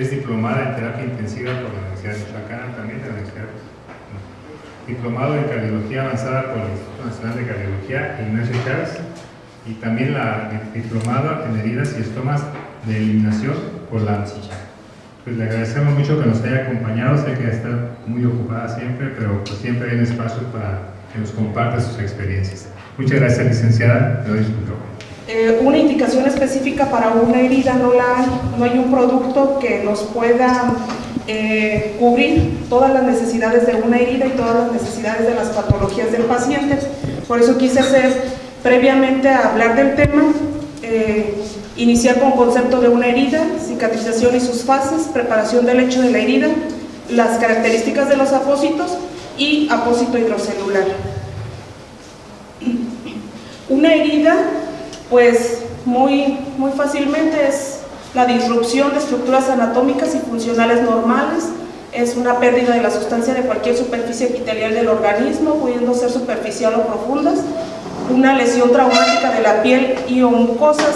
es diplomada en terapia intensiva por la Universidad de Michoacán, también de la Universidad, diplomado en cardiología avanzada por el Instituto Nacional de Cardiología Ignacio Chávez, y también la diplomada en heridas y estomas de eliminación por la AMSICHA. Pues le agradecemos mucho que nos haya acompañado, sé que está muy ocupada siempre, pero pues siempre hay un espacio para que nos comparta sus experiencias. Muchas gracias, licenciada, le doy su micrófono. Una indicación específica para una herida no la hay, no hay un producto que nos pueda cubrir todas las necesidades de una herida y todas las necesidades de las patologías del paciente. Por eso quise previamente hablar del tema, iniciar con concepto de una herida, cicatrización y sus fases, preparación del lecho de la herida, las características de los apósitos y apósito hidrocelular. Una herida, pues muy fácilmente es la disrupción de estructuras anatómicas y funcionales normales, es una pérdida de la sustancia de cualquier superficie epitelial del organismo, pudiendo ser superficial o profundas, una lesión traumática de la piel y o mucosas.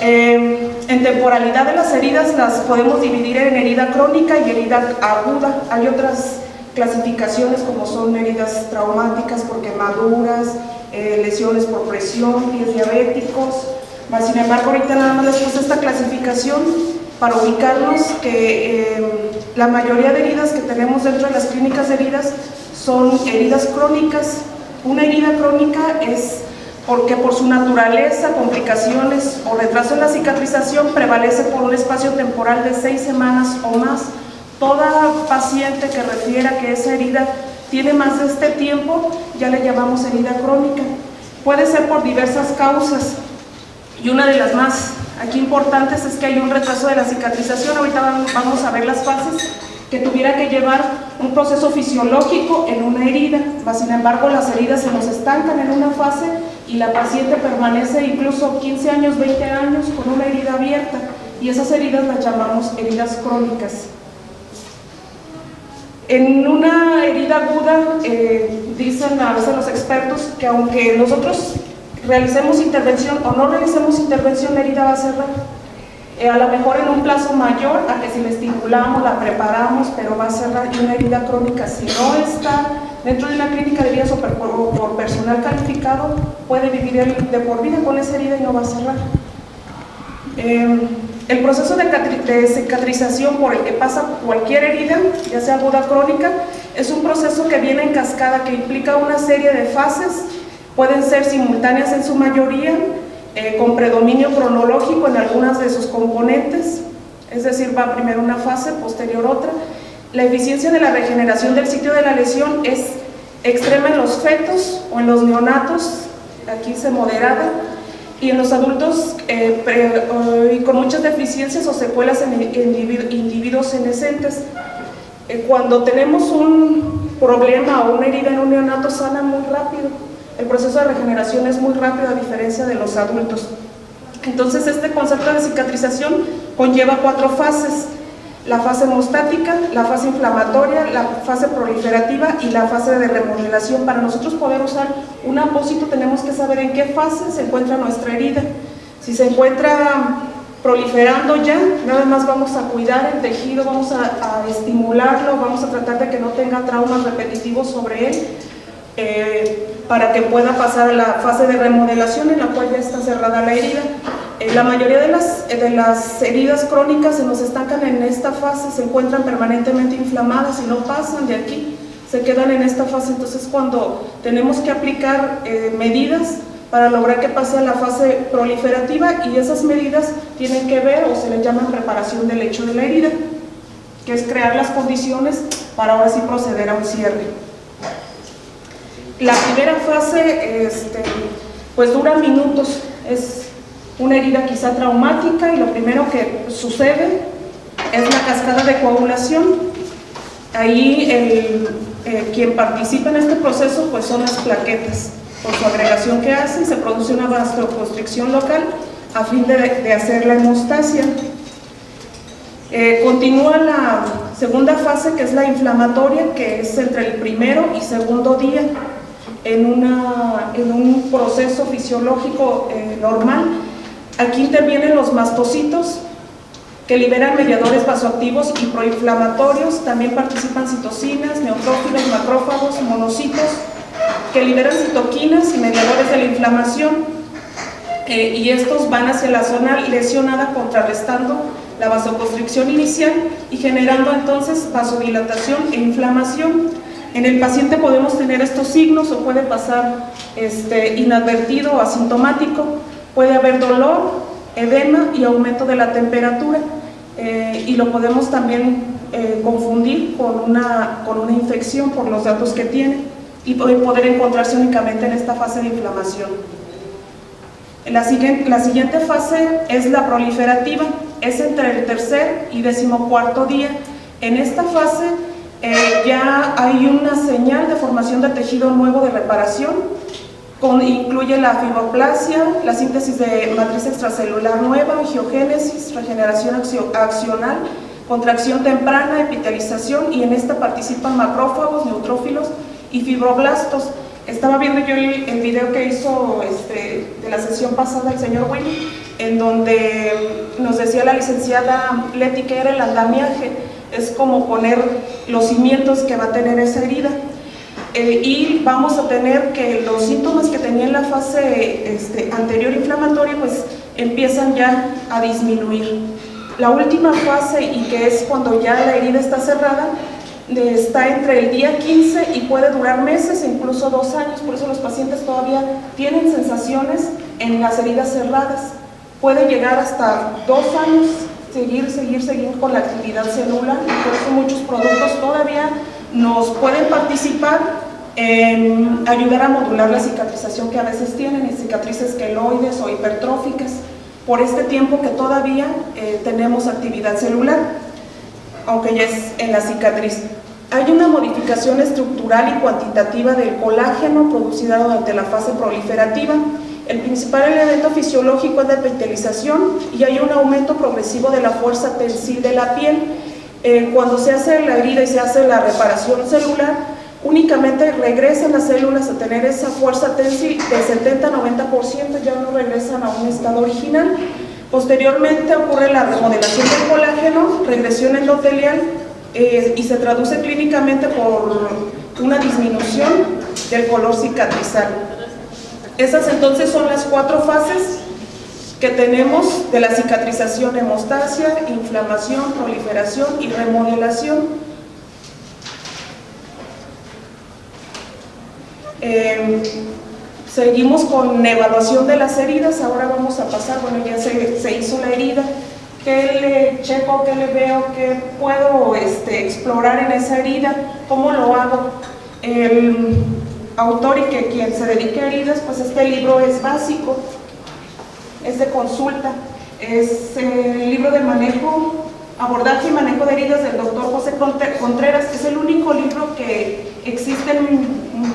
En temporalidad de las heridas las podemos dividir en herida crónica y herida aguda. Hay otras clasificaciones como son heridas traumáticas por quemaduras, lesiones por presión, pies diabéticos. Sin embargo, ahorita nada más les puse esta clasificación para ubicarnos que la mayoría de heridas que tenemos dentro de las clínicas de heridas son heridas crónicas. Una herida crónica es porque por su naturaleza, complicaciones o retraso en la cicatrización prevalece por un espacio temporal de 6 semanas o más. Toda paciente que refiera que esa herida tiene más de este tiempo, ya le llamamos herida crónica. Puede ser por diversas causas y una de las más aquí importantes es que hay un retraso de la cicatrización. Ahorita vamos a ver las fases que tuviera que llevar un proceso fisiológico en una herida. Sin embargo, las heridas se nos estancan en una fase y la paciente permanece incluso 15 años, 20 años con una herida abierta, y esas heridas las llamamos heridas crónicas. En una herida aguda, dicen a veces los expertos que aunque nosotros realicemos intervención o no realicemos intervención, la herida va a cerrar. A lo mejor en un plazo mayor a que si la estimulamos, la preparamos, pero va a cerrar. Y una herida crónica, si no está dentro de una clínica de heridas o por personal calificado, puede vivir de por vida con esa herida y no va a cerrar. El proceso de cicatrización por el que pasa cualquier herida, ya sea aguda o crónica, es un proceso que viene en cascada, que implica una serie de fases, pueden ser simultáneas en su mayoría, con predominio cronológico en algunas de sus componentes, es decir, va primero una fase, posterior otra. La eficiencia de la regeneración del sitio de la lesión es extrema en los fetos o en los neonatos, aquí se moderada, y en los adultos y con muchas deficiencias o secuelas en individuos senescentes. Cuando tenemos un problema o una herida en un neonato, sana muy rápido. El proceso de regeneración es muy rápido a diferencia de los adultos. Entonces, este concepto de cicatrización conlleva 4 fases: la fase hemostática, la fase inflamatoria, la fase proliferativa y la fase de remodelación. Para nosotros poder usar un apósito tenemos que saber en qué fase se encuentra nuestra herida. Si se encuentra proliferando ya, nada más vamos a cuidar el tejido, vamos a estimularlo, vamos a tratar de que no tenga traumas repetitivos sobre él, para que pueda pasar a la fase de remodelación, en la cual ya está cerrada la herida. La mayoría de las heridas crónicas se nos estancan en esta fase, se encuentran permanentemente inflamadas y no pasan de aquí, se quedan en esta fase. Entonces, cuando tenemos que aplicar medidas para lograr que pase a la fase proliferativa, y esas medidas tienen que ver o se les llama preparación del lecho de la herida, que es crear las condiciones para ahora sí proceder a un cierre. La primera fase pues dura minutos, es una herida quizá traumática, y lo primero que sucede es la cascada de coagulación. Ahí quien participa en este proceso pues son las plaquetas. Por su agregación que hacen, se produce una vasoconstricción local a fin de hacer la hemostasia. Continúa la segunda fase, que es la inflamatoria, que es entre el primero y segundo día, en un proceso fisiológico normal. Aquí intervienen los mastocitos que liberan mediadores vasoactivos y proinflamatorios. También participan citocinas, neutrófilos, macrófagos, monocitos, que liberan citoquinas y mediadores de la inflamación. Y estos van hacia la zona lesionada, contrarrestando la vasoconstricción inicial y generando entonces vasodilatación e inflamación. En el paciente podemos tener estos signos o puede pasar inadvertido o asintomático. Puede haber dolor, edema y aumento de la temperatura, y lo podemos también confundir con una infección por los datos que tiene y poder encontrarse únicamente en esta fase de inflamación. La siguiente fase es la proliferativa, es entre el tercer y 14º día. En esta fase ya hay una señal de formación de tejido nuevo de reparación, incluye la fibroplasia, la síntesis de matriz extracelular nueva, angiogénesis, regeneración axonal, contracción temprana, epitelización, y en esta participan macrófagos, neutrófilos y fibroblastos. Estaba viendo yo el video que hizo de la sesión pasada el señor Willy, en donde nos decía la licenciada Leti que era el andamiaje, es como poner los cimientos que va a tener esa herida. Y vamos a tener que los síntomas que tenía en la fase anterior inflamatoria pues empiezan ya a disminuir. La última fase, y que es cuando ya la herida está cerrada, está entre el día 15 y puede durar meses e incluso 2 años. Por eso los pacientes todavía tienen sensaciones en las heridas cerradas. Puede llegar hasta 2 años seguir con la actividad celular, y por eso muchos productos todavía nos pueden participar en ayudar a modular la cicatrización que a veces tienen, cicatrices queloides o hipertróficas, por este tiempo que todavía tenemos actividad celular, aunque ya es en la cicatriz. Hay una modificación estructural y cuantitativa del colágeno producida durante la fase proliferativa. El principal elemento fisiológico es la epitelización, y hay un aumento progresivo de la fuerza tensil de la piel. Cuando se hace la herida y se hace la reparación celular, únicamente regresan las células a tener esa fuerza tensil de 70-90%, ya no regresan a un estado original. Posteriormente ocurre la remodelación del colágeno, regresión endotelial, y se traduce clínicamente por una disminución del color cicatrizal. Esas entonces son las 4 fases que tenemos de la cicatrización: hemostasia, inflamación, proliferación y remodelación. Seguimos con evaluación de las heridas. Ahora vamos a pasar, bueno, ya se hizo la herida, ¿qué le checo, qué le veo, qué puedo explorar en esa herida? ¿Cómo lo hago? El autor y quien se dedique a heridas, pues este libro es básico, es de consulta, es el libro de manejo, abordaje y manejo de heridas del doctor José Contreras. Es el único libro que existe,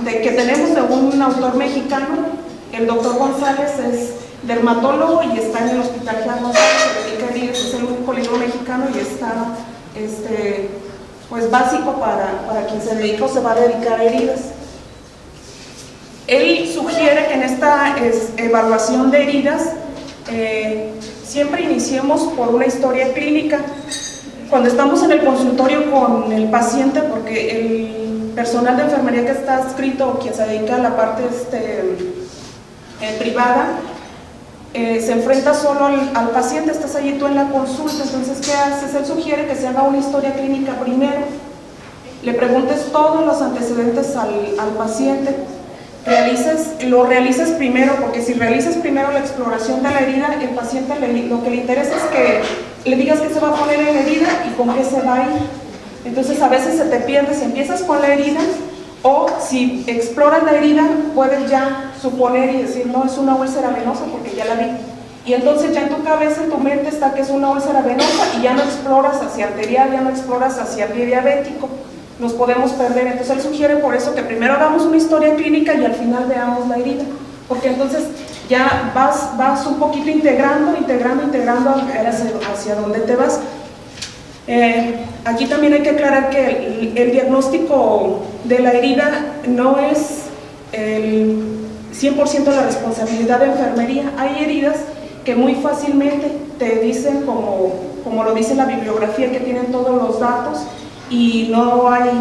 que tenemos de un autor mexicano. El doctor González es dermatólogo y está en el Hospital Jean González, se dedica a heridas, es el único libro mexicano y está pues básico para quien se dedica o se va a dedicar a heridas. Él sugiere que en esta evaluación de heridas siempre iniciemos por una historia clínica. Cuando estamos en el consultorio con el paciente, porque el personal de enfermería que está adscrito o quien se dedica a la parte privada se enfrenta solo al paciente, estás allí tú en la consulta. Entonces, ¿qué haces? Él sugiere que se haga una historia clínica primero, le preguntes todos los antecedentes al paciente, lo realices primero, porque si realizas primero la exploración de la herida, el paciente lo que le interesa es que le digas qué se va a poner en la herida y con qué se va a ir. Entonces a veces se te pierde si empiezas con la herida, o si exploras la herida puedes ya suponer y decir no, es una úlcera venosa porque ya la vi, y entonces ya en tu cabeza, en tu mente está que es una úlcera venosa, y ya no exploras hacia arterial, ya no exploras hacia pie diabético. Nos podemos perder. Entonces él sugiere por eso que primero hagamos una historia clínica y al final veamos la herida, porque entonces ya vas un poquito integrando hacia donde te vas. Aquí también hay que aclarar que el diagnóstico de la herida no es el 100% la responsabilidad de enfermería. Hay heridas que muy fácilmente te dicen, como lo dice la bibliografía, que tienen todos los datos y no hay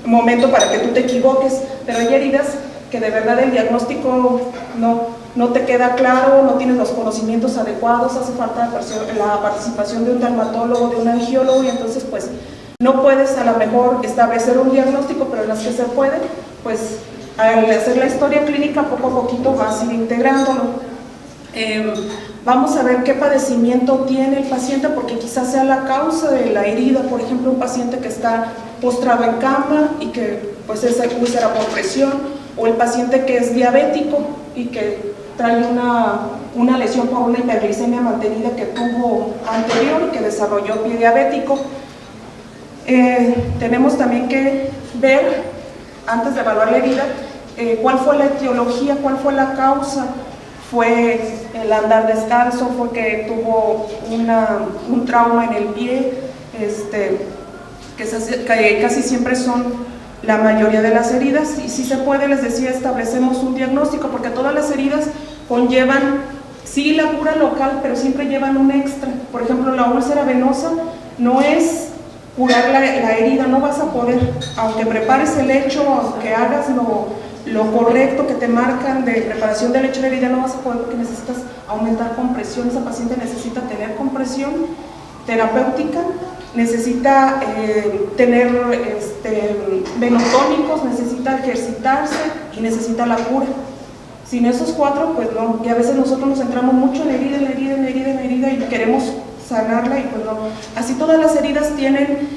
momento para que tú te equivoques, pero hay heridas que de verdad el diagnóstico no te queda claro, no tienes los conocimientos adecuados, hace falta la participación de un dermatólogo, de un angiólogo, y entonces pues no puedes a lo mejor establecer un diagnóstico, pero en las que se puede, pues al hacer la historia clínica poco a poquito vas a ir integrándolo. Vamos a ver qué padecimiento tiene el paciente, porque quizás sea la causa de la herida. Por ejemplo, un paciente que está postrado en cama y que pues es úlcera por presión, o el paciente que es diabético y que trae una lesión por una hiperglicemia mantenida que tuvo anterior y que desarrolló pie diabético. Tenemos también que ver, antes de evaluar la herida, cuál fue la etiología, cuál fue la causa. Fue el andar descalzo, fue que tuvo un trauma en el pie, que casi siempre son la mayoría de las heridas, y si se puede, les decía, establecemos un diagnóstico, porque todas las heridas conllevan, sí, la cura local, pero siempre llevan un extra. Por ejemplo, la úlcera venosa no es curar la herida, no vas a poder, aunque prepares el lecho, aunque hagas lo correcto que te marcan de preparación del lecho de herida, no vas a poder, porque necesitas aumentar compresión. Esa paciente necesita tener compresión terapéutica, necesita tener venotónicos, necesita ejercitarse y necesita la cura. Sin esos cuatro, pues no, y a veces nosotros nos centramos mucho en herida y queremos sanarla, y pues no. Así todas las heridas tienen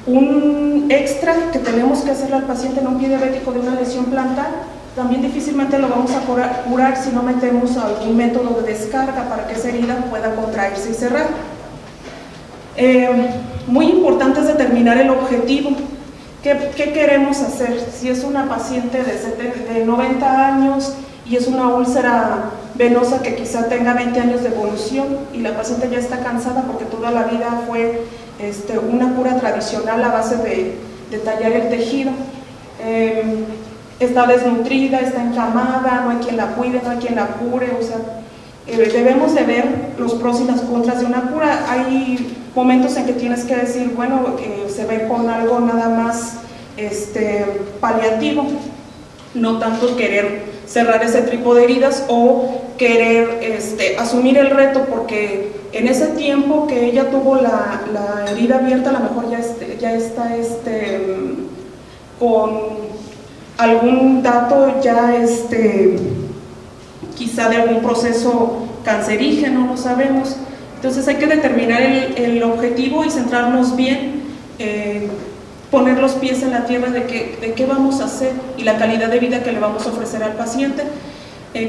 un extra que tenemos que hacerle al paciente en un pie diabético de una lesión plantar. También difícilmente lo vamos a curar si no metemos algún método de descarga para que esa herida pueda contraerse y cerrar. Muy importante es determinar el objetivo. ¿Qué queremos hacer? Si es una paciente de 90 años y es una úlcera venosa que quizá tenga 20 años de evolución y la paciente ya está cansada porque toda la vida fue una cura tradicional a base de tallar el tejido, está desnutrida, está encamada, no hay quien la cuide, no hay quien la cure, o sea, debemos de ver los pros y las contras de una cura. Hay momentos en que tienes que decir, bueno, se ve con algo nada más paliativo, no tanto querer cerrar ese tipo de heridas o querer asumir el reto, porque en ese tiempo que ella tuvo la herida abierta, a lo mejor ya está con algún dato ya quizá de algún proceso cancerígeno, no sabemos. Entonces hay que determinar el objetivo y centrarnos bien, poner los pies en la tierra de qué vamos a hacer y la calidad de vida que le vamos a ofrecer al paciente.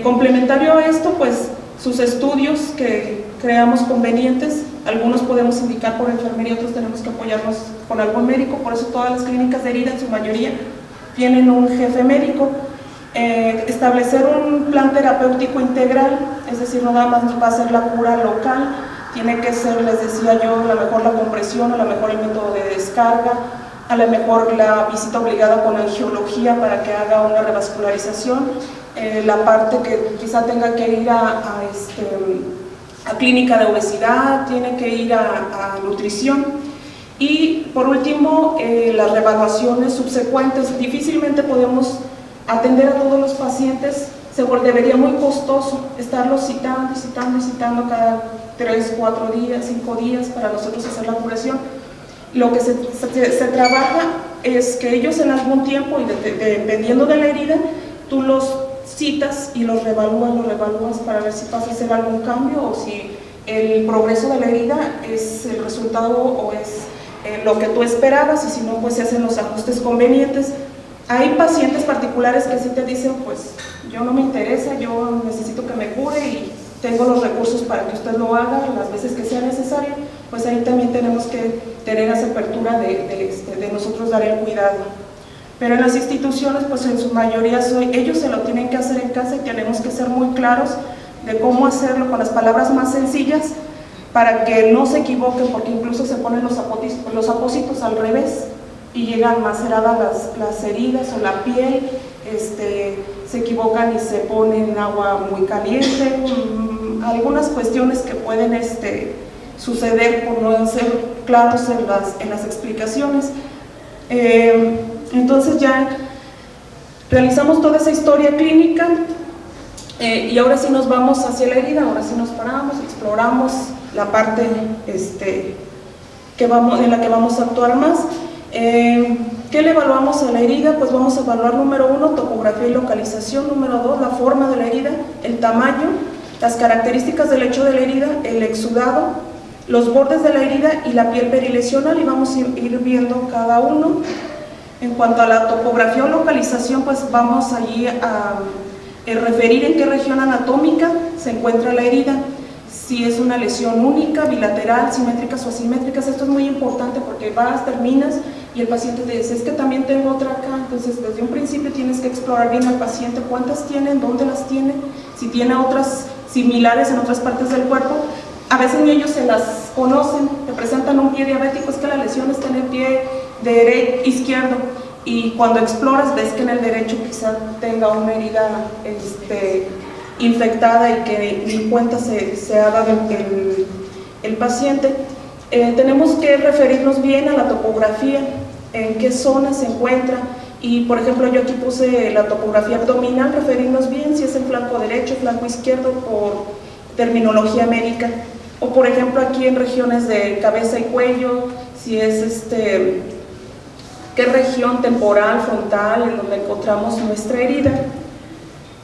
Complementario a esto, pues sus estudios que creamos convenientes, algunos podemos indicar por enfermería, otros tenemos que apoyarnos con algún médico, por eso todas las clínicas de herida en su mayoría tienen un jefe médico. Establecer un plan terapéutico integral, es decir, no nada más nos va a ser la cura local, tiene que ser, les decía yo, a lo mejor la compresión, a lo mejor el método de descarga, a lo mejor la visita obligada con angiología para que haga una revascularización, la parte que quizá tenga que ir a clínica de obesidad, tiene que ir a nutrición. Y por último, las reevaluaciones subsecuentes. Difícilmente podemos atender a todos los pacientes, se volvería muy costoso estarlos citando cada 3, 4 días, 5 días para nosotros hacer la curación. Lo que se trabaja es que ellos en algún tiempo, y dependiendo de la herida, tú los citas y los reevalúas para ver si pasa a hacer algún cambio o si el progreso de la herida es el resultado o es lo que tú esperabas, y si no, pues se hacen los ajustes convenientes. Hay pacientes particulares que sí te dicen, pues yo no me interesa, yo necesito que me cure y tengo los recursos para que usted lo haga las veces que sea necesario. Pues ahí también tenemos que tener esa apertura de nosotros dar el cuidado. Pero en las instituciones, pues en su mayoría ellos se lo tienen que hacer en casa, y tenemos que ser muy claros de cómo hacerlo con las palabras más sencillas para que no se equivoquen, porque incluso se ponen los apósitos al revés y llegan maceradas las heridas o la piel, se equivocan y se ponen agua muy caliente, algunas cuestiones que pueden suceder por no ser claros en las explicaciones. Entonces ya realizamos toda esa historia clínica y ahora sí nos vamos hacia la herida, ahora sí nos paramos, exploramos la parte en la que vamos a actuar más. ¿Qué le evaluamos a la herida? Pues vamos a evaluar, número 1, topografía y localización, número 2, la forma de la herida, el tamaño, las características del lecho de la herida, el exudado, los bordes de la herida y la piel perilesional, y vamos a ir viendo cada uno. En cuanto a la topografía o localización, pues vamos allí a referir en qué región anatómica se encuentra la herida, si es una lesión única, bilateral, simétricas o asimétricas. Esto es muy importante porque vas, terminas y el paciente te dice, es que también tengo otra acá. Entonces desde un principio tienes que explorar bien al paciente cuántas tienen, dónde las tiene, si tiene otras similares en otras partes del cuerpo. A veces ni ellos se las conocen, te presentan un pie diabético, es que la lesión está en el pie izquierdo, y cuando exploras ves que en el derecho quizá tenga una herida infectada y que ni cuenta se ha dado el paciente. Tenemos que referirnos bien a la topografía, en qué zona se encuentra, y por ejemplo yo aquí puse la topografía abdominal, referirnos bien si es el flanco derecho, flanco izquierdo por terminología médica, o por ejemplo aquí en regiones de cabeza y cuello, si es qué región temporal, frontal, en donde encontramos nuestra herida.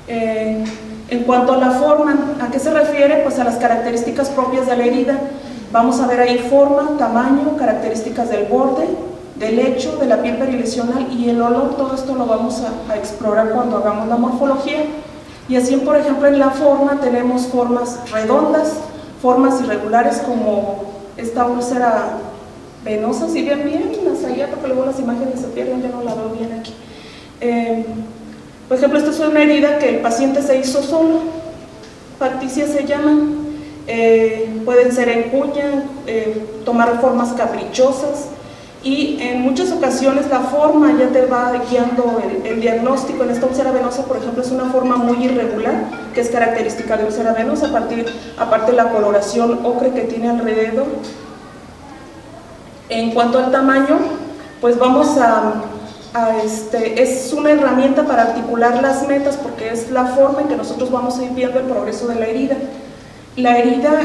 En cuanto a la forma, ¿a qué se refiere? Pues a las características propias de la herida. Vamos a ver ahí forma, tamaño, características del borde, del lecho, de la piel perilesional y el olor. Todo esto lo vamos a explorar cuando hagamos la morfología. Y así, por ejemplo, en la forma tenemos formas redondas, formas irregulares como esta úlcera venosa, si ven bien, allá, porque luego las imágenes se pierden, ya no la veo bien aquí. Por ejemplo, esta es una herida que el paciente se hizo solo, facticia se llama, pueden ser en cuña, tomar formas caprichosas, y en muchas ocasiones la forma ya te va guiando el diagnóstico. En esta úlcera venosa, por ejemplo, es una forma muy irregular, que es característica de úlcera venosa, aparte de la coloración ocre que tiene alrededor. En cuanto al tamaño, pues vamos es una herramienta para articular las metas, porque es la forma en que nosotros vamos a ir viendo el progreso de la herida. La herida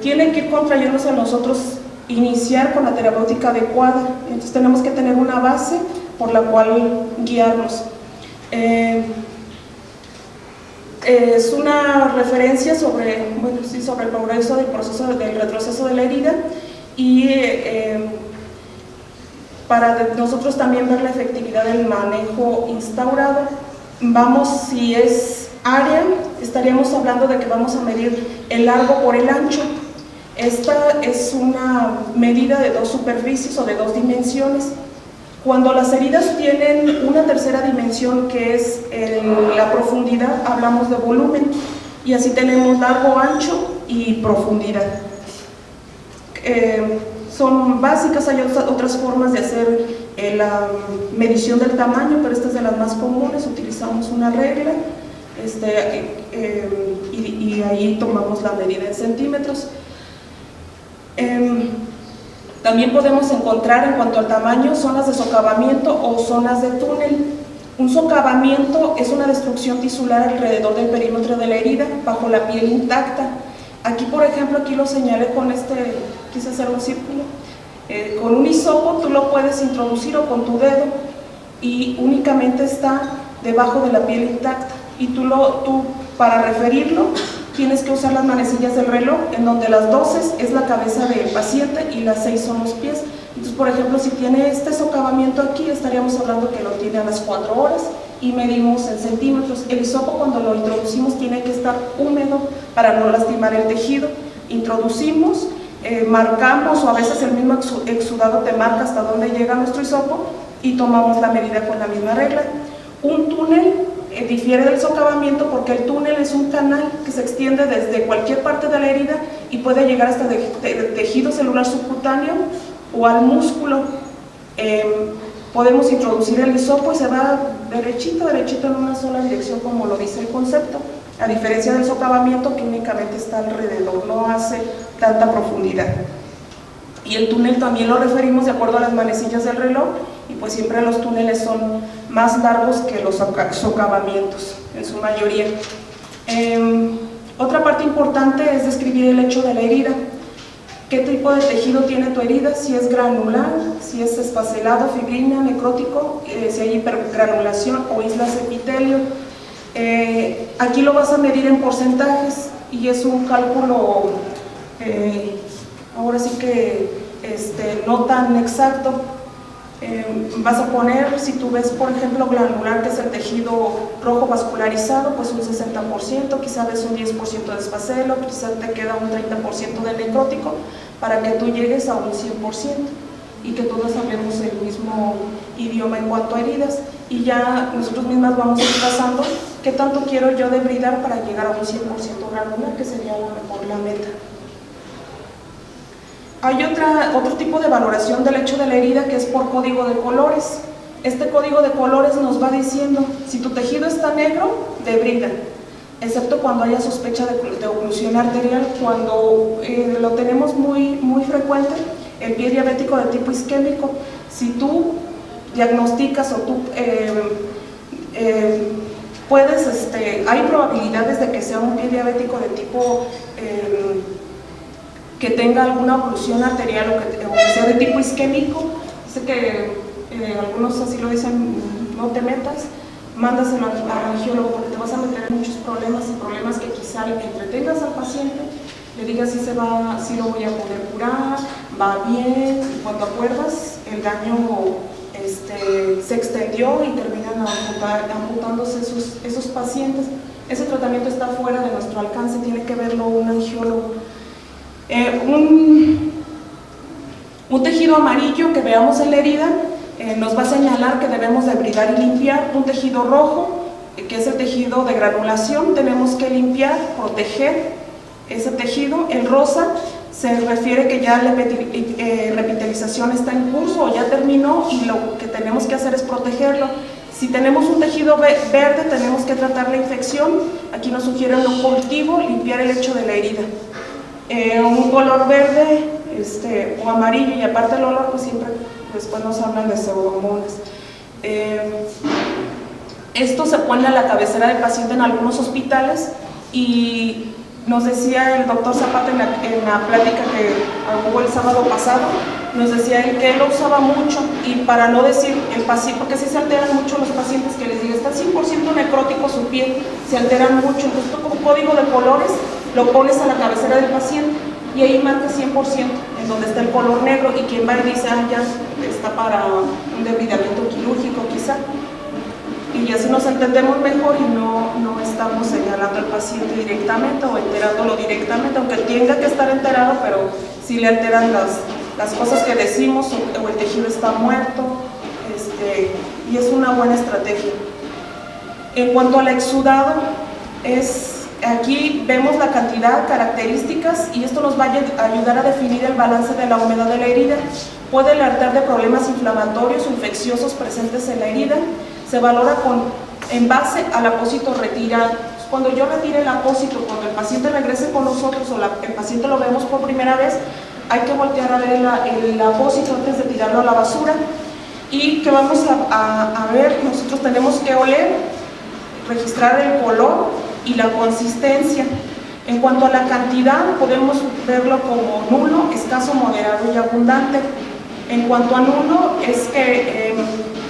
tiene que ir contrayéndose a nosotros, iniciar con la terapéutica adecuada, entonces tenemos que tener una base por la cual guiarnos. Es una referencia sobre el progreso del retroceso de la herida, y para nosotros también ver la efectividad del manejo instaurado. Si es área, estaríamos hablando de que vamos a medir el largo por el ancho. Esta es una medida de dos superficies o de dos dimensiones. Cuando las heridas tienen una tercera dimensión, que es la profundidad, hablamos de volumen, y así tenemos largo, ancho y profundidad. Son básicas, hay otras formas de hacer la medición del tamaño, pero esta es de las más comunes. Utilizamos una regla y ahí tomamos la medida en centímetros. También podemos encontrar, en cuanto al tamaño, zonas de socavamiento o zonas de túnel. Un socavamiento es una destrucción tisular alrededor del perímetro de la herida, bajo la piel intacta. Aquí, por ejemplo, aquí lo señalé con quise hacer un círculo. Con un hisopo tú lo puedes introducir, o con tu dedo, y únicamente está debajo de la piel intacta. Y tú para referirlo, tienes que usar las manecillas del reloj, en donde las 12 es la cabeza del paciente y las 6 son los pies. Entonces, por ejemplo, si tiene este socavamiento aquí, estaríamos hablando que lo tiene a las 4 horas, y medimos en centímetros. El hisopo, cuando lo introducimos, tiene que estar húmedo para no lastimar el tejido. Introducimos, marcamos, o a veces el mismo exudado te marca hasta dónde llega nuestro hisopo, y tomamos la medida con la misma regla. Un túnel difiere del socavamiento porque el túnel es un canal que se extiende desde cualquier parte de la herida y puede llegar hasta tejido celular subcutáneo o al músculo. Podemos introducir el hisopo y se va derechito en una sola dirección, como lo dice el concepto. a diferencia del socavamiento que únicamente está alrededor, no hace tanta profundidad. Y el túnel también lo referimos de acuerdo a las manecillas del reloj, y pues siempre los túneles son más largos que los socavamientos, en su mayoría. Otra parte importante es describir el hecho de la herida. ¿Qué tipo de tejido tiene tu herida? Si es granular, si es esfacelado, fibrina, necrótico, si hay hipergranulación o islas de epitelio. Aquí lo vas a medir en porcentajes y es un cálculo ahora sí que no tan exacto. Vas a poner, si tú ves por ejemplo granular, que es el tejido rojo vascularizado, pues un 60%, quizá ves un 10% de esfacelo, quizá te queda un 30% de necrótico, para que tú llegues a un 100% y que todos hablemos el mismo idioma en cuanto a heridas, y ya nosotros mismas vamos pasando qué tanto quiero yo debridar para llegar a un 100% granular, que sería la meta. Hay otro tipo de valoración del hecho de la herida, que es por código de colores. Este código de colores nos va diciendo, si tu tejido está negro, debrida, excepto cuando haya sospecha de oclusión arterial. Cuando lo tenemos muy frecuente, el pie diabético de tipo isquémico, si tú diagnosticas o tú puedes, hay probabilidades de que sea un pie diabético de tipo que tenga alguna oclusión arterial o que sea de tipo isquémico. Dice que algunos así lo dicen, no te metas, mándaselo al angiólogo, porque te vas a meter en muchos problemas, y problemas que quizá entretengas al paciente, le digas si lo voy a poder curar, va bien, y cuando acuerdas el daño se extendió y terminan amputándose esos pacientes. Ese tratamiento está fuera de nuestro alcance, tiene que verlo un angiólogo. Un tejido amarillo que veamos en la herida nos va a señalar que debemos debridar y limpiar. Un tejido rojo, que es el tejido de granulación, tenemos que limpiar, proteger ese tejido. El rosa se refiere que ya la repitelización está en curso o ya terminó, y lo que tenemos que hacer es protegerlo. Si tenemos un tejido verde, tenemos que tratar la infección. Aquí nos sugiere un cultivo, limpiar el hecho de la herida. Un color verde o amarillo, y aparte el olor, pues siempre después nos hablan de pseudomonas. Esto se pone a la cabecera del paciente en algunos hospitales, y nos decía el doctor Zapata en la plática que hubo el sábado pasado, nos decía él que él lo usaba mucho, y para no decir el paciente, porque sí se alteran mucho los pacientes, que les diga está 100% necrótico su piel, se alteran mucho. Entonces tú, como código de colores, lo pones a la cabecera del paciente y ahí marca 100%, en donde está el color negro, y quien va y dice, ya está para un debridamiento quirúrgico quizá, y así nos entendemos mejor y no estamos señalando al paciente directamente o enterándolo directamente, aunque tenga que estar enterado, pero sí le alteran las cosas que decimos, o el tejido está muerto, y es una buena estrategia. En cuanto al exudado, aquí vemos la cantidad, características, y esto nos va a ayudar a definir el balance de la humedad de la herida. Puede alertar de problemas inflamatorios o infecciosos presentes en la herida. Se valora en base al apósito retirado. Cuando yo retire el apósito, cuando el paciente regrese con nosotros o el paciente lo vemos por primera vez, hay que voltear a ver el apósito antes de tirarlo a la basura. Y que vamos a ver, nosotros tenemos que oler, registrar el color y la consistencia. En cuanto a la cantidad, podemos verlo como nulo, escaso, moderado y abundante. En cuanto a nulo, es que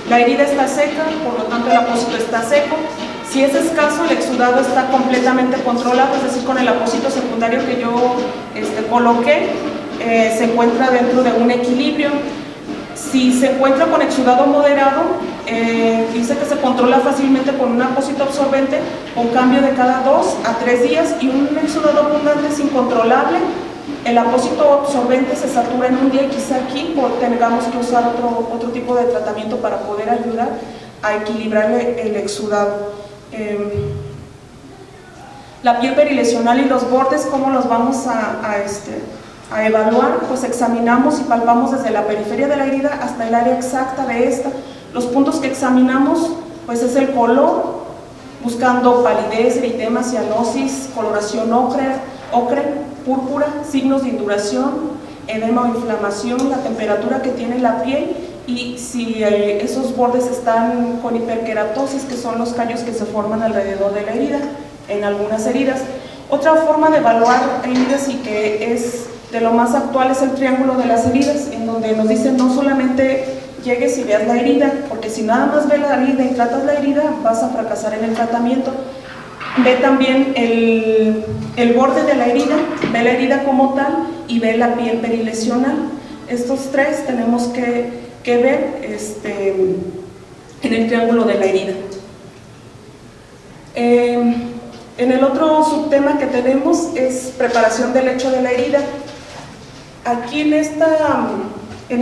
la herida está seca, por lo tanto el apósito está seco. Si es escaso, el exudado está completamente controlado, es decir, con el apósito secundario que yo coloqué, se encuentra dentro de un equilibrio. Si se encuentra con exudado moderado, dice que se controla fácilmente con un apósito absorbente con cambio de cada 2 a 3 días, y un exudado abundante es incontrolable. El apósito absorbente se satura en un día, y quizá aquí tengamos que usar otro tipo de tratamiento para poder ayudar a equilibrar el exudado. La piel perilesional y los bordes, ¿cómo los vamos a evaluar? Pues examinamos y palpamos desde la periferia de la herida hasta el área exacta de esta. Los puntos que examinamos, pues es el color, buscando palidez, eritema, cianosis, coloración ocre, púrpura, signos de induración, edema o inflamación, la temperatura que tiene la piel y si esos bordes están con hiperkeratosis, que son los callos que se forman alrededor de la herida, en algunas heridas. Otra forma de evaluar heridas y que es de lo más actual es el triángulo de las heridas, en donde nos dicen no solamente llegues y veas la herida, porque si nada más ves la herida y tratas la herida, vas a fracasar en el tratamiento. Ve también el borde de la herida, ve la herida como tal y ve la piel perilesional. Estos tres tenemos que ver en el triángulo de la herida. En el otro subtema que tenemos es preparación del lecho de la herida. Aquí en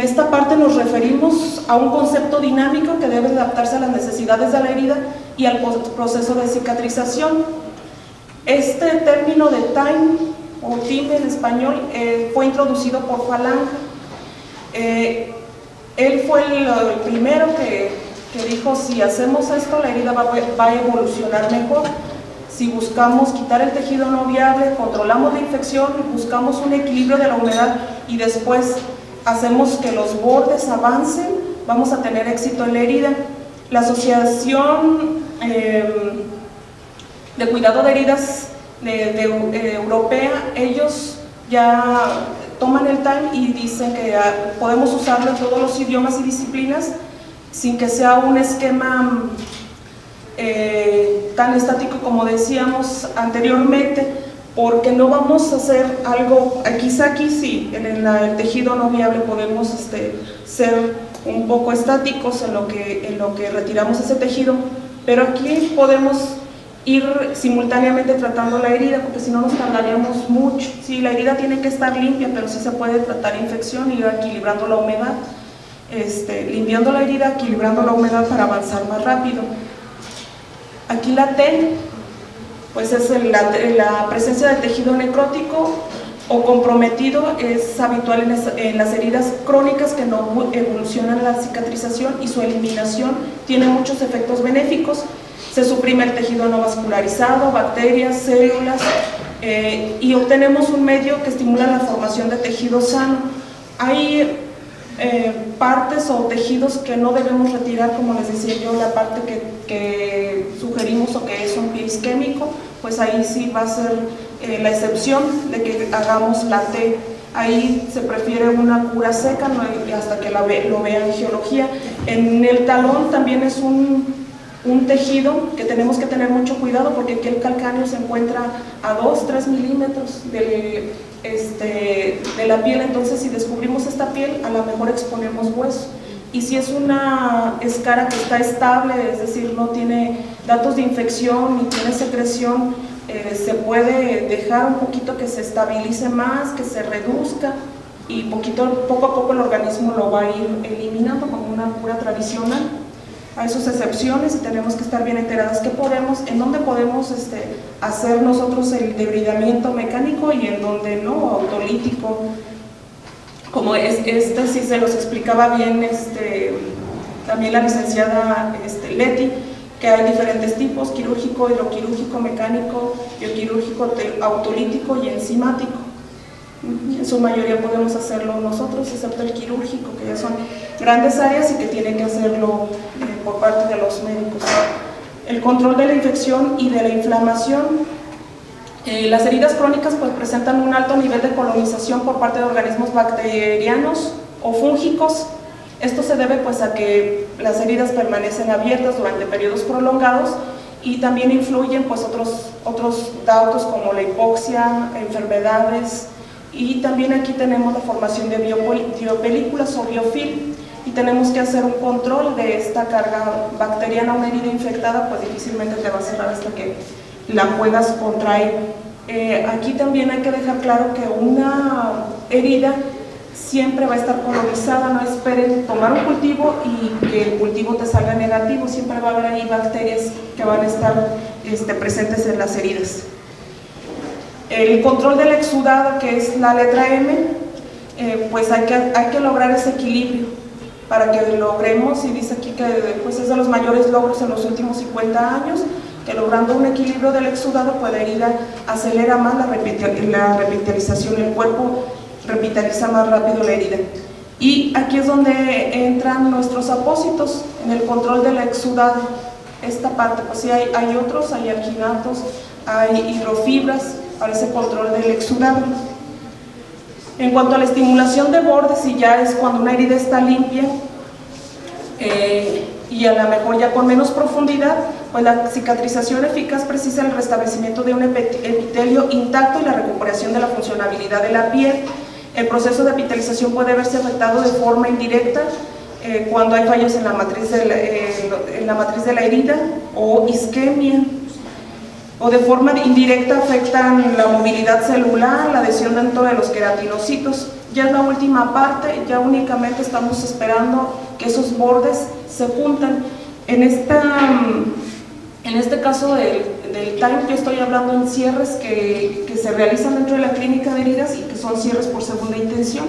esta parte nos referimos a un concepto dinámico que debe adaptarse a las necesidades de la herida y al proceso de cicatrización. Este término de time o time en español fue introducido por Falange. Él fue el primero que dijo, si hacemos esto la herida va a evolucionar mejor. Si buscamos quitar el tejido no viable, controlamos la infección, buscamos un equilibrio de la humedad y después hacemos que los bordes avancen, vamos a tener éxito en la herida. La Asociación de Cuidado de Heridas europea, ellos ya toman el time y dicen que podemos usarlo en todos los idiomas y disciplinas sin que sea un esquema tan estático como decíamos anteriormente, porque no vamos a hacer algo, quizá aquí sí, en el tejido no viable podemos ser un poco estáticos en lo que retiramos ese tejido, pero aquí podemos ir simultáneamente tratando la herida, porque si no nos tardaríamos mucho. Sí, la herida tiene que estar limpia, pero sí se puede tratar infección y ir equilibrando la humedad, limpiando la herida, equilibrando la humedad para avanzar más rápido. Aquí la T, pues es la presencia de tejido necrótico o comprometido, es habitual en las heridas crónicas que no evolucionan la cicatrización, y su eliminación tiene muchos efectos benéficos. Se suprime el tejido no vascularizado, bacterias, células, y obtenemos un medio que estimula la formación de tejido sano. Hay partes o tejidos que no debemos retirar, como les decía yo, la parte que sugerimos o que es un pie isquémico, pues ahí sí va a ser la excepción de que hagamos la T. Ahí se prefiere una cura seca, ¿no? Hasta que lo vea en geología. En el talón también es un tejido que tenemos que tener mucho cuidado, porque aquí el calcáneo se encuentra a 2-3 milímetros de la piel. Entonces si descubrimos esta piel, a lo mejor exponemos hueso. Y si es una escara que está estable, es decir, no tiene datos de infección ni tiene secreción, se puede dejar un poquito que se estabilice más, que se reduzca, y poco a poco el organismo lo va a ir eliminando con una cura tradicional. Hay sus excepciones y tenemos que estar bien enteradas en dónde podemos hacer nosotros el debridamiento mecánico y en dónde no, autolítico. Como sí se los explicaba bien también la licenciada Leti, que hay diferentes tipos: quirúrgico, hidroquirúrgico, mecánico, bioquirúrgico, autolítico y enzimático. En su mayoría podemos hacerlo nosotros, excepto el quirúrgico, que ya son grandes áreas y que tienen que hacerlo por parte de los médicos. El control de la infección y de la inflamación. Las heridas crónicas pues presentan un alto nivel de colonización por parte de organismos bacterianos o fúngicos. Esto se debe pues a que las heridas permanecen abiertas durante periodos prolongados, y también influyen pues otros datos como la hipoxia, enfermedades, y también aquí tenemos la formación de biopelículas o biofilm, y tenemos que hacer un control de esta carga bacteriana. Una herida infectada pues difícilmente te va a cerrar hasta que la puedas contraer. Aquí también hay que dejar claro que una herida siempre va a estar colonizada. No esperen tomar un cultivo y que el cultivo te salga negativo, siempre va a haber ahí bacterias que van a estar presentes en las heridas. El control del exudado, que es la letra M, pues hay que lograr ese equilibrio para que logremos, y dice aquí que pues es de los mayores logros en los últimos 50 años, que logrando un equilibrio del exudado, pues la herida acelera más la revitalización, el cuerpo revitaliza más rápido la herida. Y aquí es donde entran nuestros apósitos, en el control del exudado. Esta parte, pues sí, hay otros, hay alginatos, hay hidrofibras para ese control del exudado. En cuanto a la estimulación de bordes, y ya es cuando una herida está limpia y a lo mejor ya con menos profundidad, pues la cicatrización eficaz precisa el restablecimiento de un epitelio intacto y la recuperación de la funcionalidad de la piel. El proceso de epitelización puede verse afectado de forma indirecta cuando hay fallos en la matriz de la herida o isquemia, o de forma indirecta afectan la movilidad celular, la adhesión dentro de los queratinocitos. Ya es la última parte, ya únicamente estamos esperando que esos bordes se juntan. En este caso del TIME, yo estoy hablando en cierres que se realizan dentro de la clínica de heridas y que son cierres por segunda intención,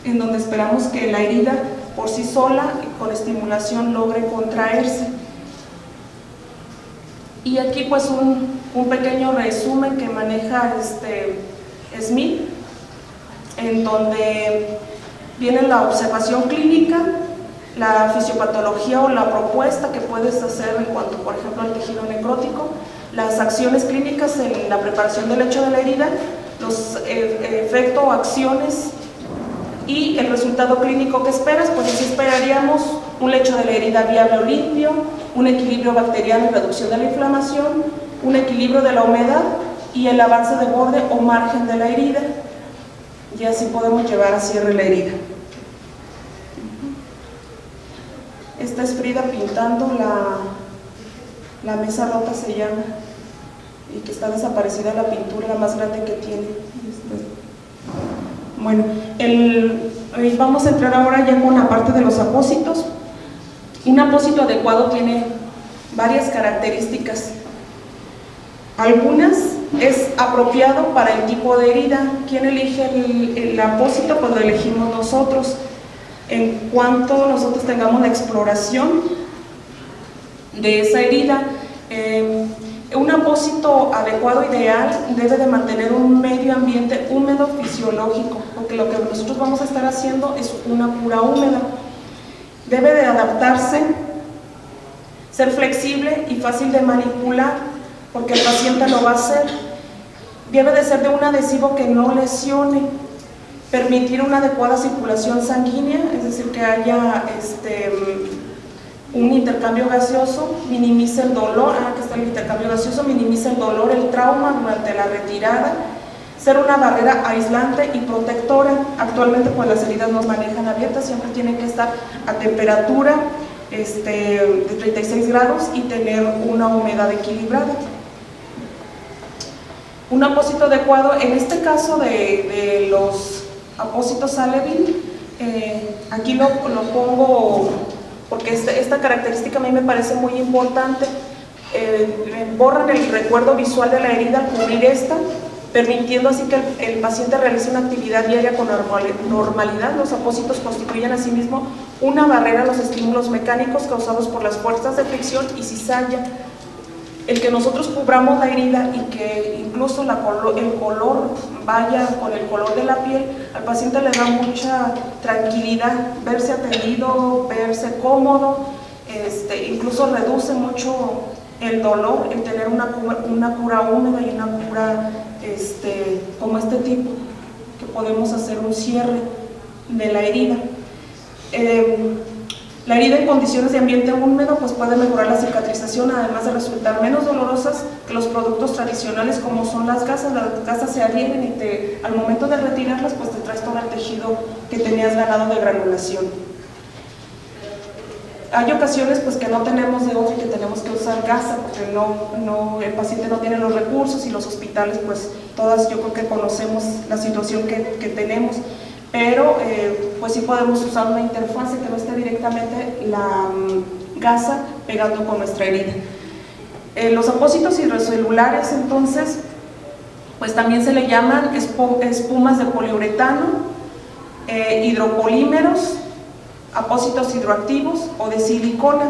en donde esperamos que la herida por sí sola, con estimulación, logre contraerse. Y aquí pues un pequeño resumen que maneja Smith, en donde viene la observación clínica, la fisiopatología o la propuesta que puedes hacer en cuanto, por ejemplo, al tejido necrótico, las acciones clínicas en la preparación del lecho de la herida, los efectos o acciones y el resultado clínico que esperas. Pues así esperaríamos un lecho de la herida viable o limpio, un equilibrio bacteriano y reducción de la inflamación, un equilibrio de la humedad y el avance de borde o margen de la herida, y así podemos llevar a cierre la herida. Esta es Frida pintando la mesa rota, se llama, y que está desaparecida la pintura, la más grande que tiene. Bueno, vamos a entrar ahora ya con la parte de los apósitos. Un apósito adecuado tiene varias características. Algunas es apropiado para el tipo de herida. ¿Quién elige el apósito? Pues lo elegimos nosotros. En cuanto nosotros tengamos la exploración de esa herida, un apósito adecuado, ideal, debe de mantener un medio ambiente húmedo fisiológico, porque lo que nosotros vamos a estar haciendo es una cura húmeda. Debe de adaptarse, ser flexible y fácil de manipular, porque el paciente lo va a hacer. Debe de ser de un adhesivo que no lesione, permitir una adecuada circulación sanguínea, es decir, que haya un intercambio gaseoso, minimiza el dolor, aquí está el intercambio gaseoso, minimiza el dolor, el trauma durante la retirada, ser una barrera aislante y protectora. Actualmente pues las heridas no manejan abiertas, siempre tienen que estar a temperatura de 36 grados y tener una humedad equilibrada. Un apósito adecuado, en este caso de los apósitos Alleville, aquí lo pongo porque esta característica a mí me parece muy importante. Borran el recuerdo visual de la herida al cubrir esta, permitiendo así que el paciente realice una actividad diaria con normalidad. Los apósitos constituyen asimismo una barrera a los estímulos mecánicos causados por las fuerzas de fricción y cizalla. El que nosotros cubramos la herida y que incluso el color vaya con el color de la piel, al paciente le da mucha tranquilidad, verse atendido, verse cómodo, incluso reduce mucho el dolor, el tener una cura húmeda y una cura como este tipo, que podemos hacer un cierre de la herida. La herida en condiciones de ambiente húmedo pues puede mejorar la cicatrización, además de resultar menos dolorosas que los productos tradicionales como son las gasas. Las gasas se adhieren y al momento de retirarlas pues te traes todo el tejido que tenías ganado de granulación. Hay ocasiones pues que no tenemos de otra y que tenemos que usar gasa porque el paciente no tiene los recursos, y los hospitales pues todas yo creo que conocemos la situación que tenemos. Pero pues sí podemos usar una interfase que no esté directamente la gasa pegando con nuestra herida. Los apósitos hidrocelulares entonces pues también se le llaman espumas de poliuretano, hidropolímeros, apósitos hidroactivos o de silicona.